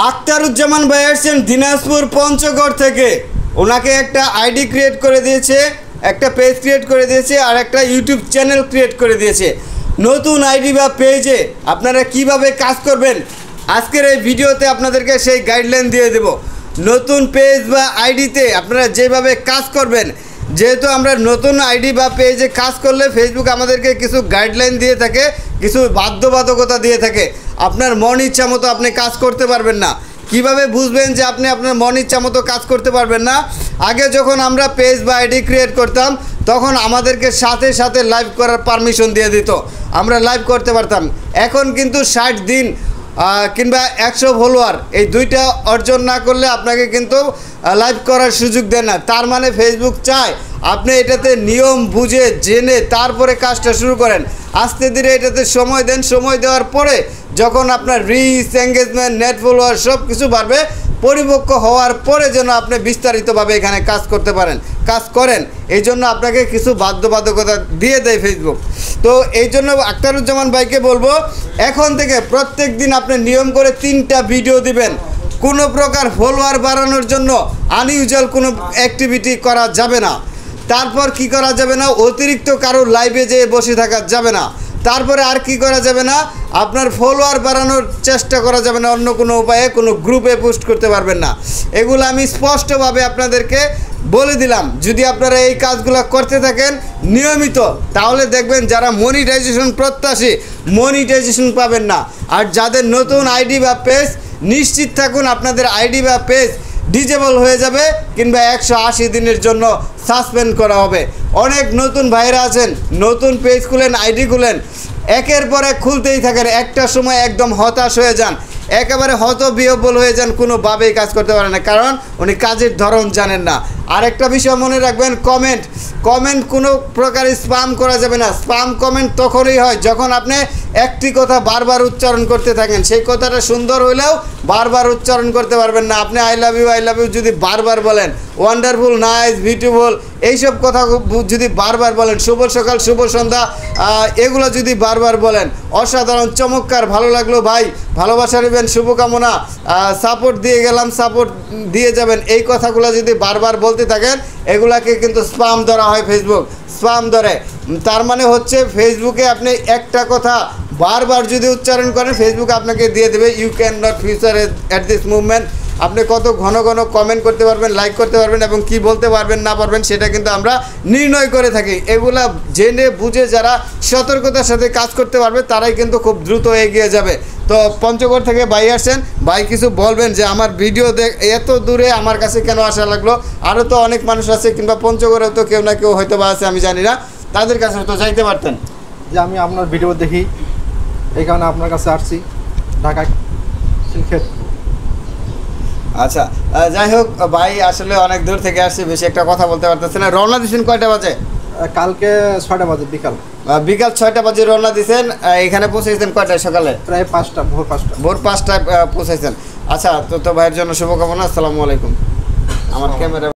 আখতারুজ্জামান ভাই আসছেন দিনাজপুর পঞ্চগড় থেকে। ওনাকে একটা আইডি ক্রিয়েট করে দিয়েছে, একটা পেজ ক্রিয়েট করে দিয়েছে, আর একটা ইউটিউব চ্যানেল ক্রিয়েট করে দিয়েছে। নতুন আইডি বা পেজে আপনারা কিভাবে কাজ করবেন আজকের এই ভিডিওতে আপনাদেরকে সেই গাইডলাইন দিয়ে দেব। নতুন পেজ বা আইডিতে আপনারা যেভাবে কাজ করবেন, যেহেতু আমরা নতুন আইডি বা পেজে কাজ করলে ফেসবুক আমাদেরকে কিছু গাইডলাইন দিয়ে থাকে, কিছু বাধ্যবাধকতা দিয়ে থাকে। আপনার মন ইচ্ছা মতো আপনি কাজ করতে পারবেন না। কিভাবে বুঝবেন যে আপনি আপনার মন ইচ্ছা মতো কাজ করতে পারবেন না? আগে যখন আমরা পেজ বা আইডি ক্রিয়েট করতাম তখন আমাদেরকে সাথে সাথে লাইভ করার পারমিশন দিয়ে দিত, আমরা লাইভ করতে পারতাম। এখন কিন্তু 60 দিন কিংবা 100 ফলোয়ার এই দুইটা অর্জন না করলে আপনাকে কিন্তু লাইভ করার সুযোগ দেয় না। তার মানে ফেসবুক চায় আপনি এটাতে নিয়ম বুঝে জেনে তারপরে কাজটা শুরু করেন। আস্তে ধীরে এটাতে সময় দেন, সময় দেওয়ার পরে যখন আপনার রিচ, এঙ্গেজমেন্ট, নেট ফলোয়ার সব কিছু বাড়বে, পরিপক্ক হওয়ার পরে যেন আপনি বিস্তারিতভাবে এখানে কাজ করতে পারেন, কাজ করেন। এই জন্য আপনাকে কিছু বাধ্যবাধকতা দিয়ে দেয় ফেসবুক। তো এই জন্য আখতারুজ্জামান ভাইকে বলবো, এখন থেকে প্রত্যেক দিন আপনি নিয়ম করে 3টা ভিডিও দিবেন। কোনো প্রকার ফলোয়ার বাড়ানোর জন্য আনইউজুয়াল কোনো অ্যাক্টিভিটি করা যাবে না। তারপর কি করা যাবে না? অতিরিক্ত কারোর লাইভে যেয়ে বসে থাকা যাবে না। তারপরে আর কি করা যাবে না? আপনার ফলোয়ার বাড়ানোর চেষ্টা করা যাবে না, অন্য কোনো উপায়ে কোনো গ্রুপে পোস্ট করতে পারবেন না। এগুলো আমি স্পষ্টভাবে আপনাদেরকে বলে দিলাম। যদি আপনারা এই কাজগুলো করতে থাকেন নিয়মিত, তাহলে দেখবেন যারা মনিটাইজেশন প্রত্যাশী মনিটাইজেশন পাবেন না। আর যাদের নতুন আইডি বা পেজ, নিশ্চিত থাকুন আপনাদের আইডি বা পেজ ডিজেবল হয়ে যাবে কিংবা 180 দিনের জন্য সাসপেন্ড করা হবে। অনেক নতুন ভাইরা আছেন, নতুন পেজ খুলেন, আইডি খুলেন, একের পর এক খুলতেই থাকেন, একটা সময় একদম হতাশ হয়ে যান, একেবারে হতবিহ্বল হয়ে যান, কোনোভাবেই কাজ করতে পারেন না, কারণ উনি কাজের ধরন জানেন না। আরেকটা বিষয় মনে রাখবেন, কমেন্ট কোনো প্রকার স্প্যাম করা যাবে না। স্প্যাম কমেন্ট তখনই হয় যখন আপনি একটি কথা বারবার উচ্চারণ করতে থাকেন। সেই কথাটা সুন্দর হইলেও বারবার উচ্চারণ করতে পারবেন না। আপনি আই লাভ ইউ যদি বারবার বলেন, ওয়ান্ডারফুল, নাইস, বিউটিফুল, এইসব কথা যদি বারবার বলেন, শুভ সকাল, শুভ সন্ধ্যা, এগুলো যদি বারবার বলেন, অসাধারণ, চমৎকার, ভালো লাগলো ভাই, ভালোবাসা নেবেন, শুভকামনা, সাপোর্ট দিয়ে গেলাম, সাপোর্ট দিয়ে যাবেন, এই কথাগুলো যদি বারবার বলতে থাকেন, এগুলাকে কিন্তু স্প্যাম ধরা হয়। ফেসবুক স্প্যাম ধরে। তার মানে হচ্ছে ফেসবুকে আপনি একটা কথা বারবার যদি উচ্চারণ করেন, ফেসবুক আপনাকে দিয়ে দেবে you can not future at this movement. আপনি কত ঘন ঘন কমেন্ট করতে পারবেন, লাইক করতে পারবেন এবং কি বলতে পারবেন না পারবেন সেটা কিন্তু আমরা নির্ণয় করে থাকি। এগুলা জেনে বুঝে যারা সতর্কতার সাথে কাজ করতে পারবে তারাই কিন্তু খুব দ্রুত এগিয়ে যাবে। তো পঞ্চগড় থেকে ভাই আসছেন, ভাই কিছু বলবেন যে আমার ভিডিও এত দূরে আমার কাছে কেন আসা লাগলো? আরও তো অনেক মানুষ আছে, কিংবা পঞ্চগড়েও তো কেউ না কেউ হয়তো বা আছে, আমি জানি না, তাদের কাছে তো যাইতে পারতেন। যে আমি আপনার ভিডিও দেখি, এই কারণে আপনার কাছে আসছি, ঢাকা সিলক্ষেত। আচ্ছা, যাই হোক ভাই আসলে অনেক দূর থেকে আসছে, বেশি একটা কথা বলতে পারতেছে না। রওনা দিচ্ছেন কয়টা বাজে? কালকে 6টা বাজে, বিকাল 6টা বাজে রওনা দিচ্ছেন। এখানে পৌঁছেছেন কয়টায়? সকালে প্রায় 5টা, ভোর 5টায় পৌঁছেছেন। আচ্ছা, তো ভাইয়ের জন্য শুভকামনা। আসসালামু আলাইকুম। আমার ক্যামেরা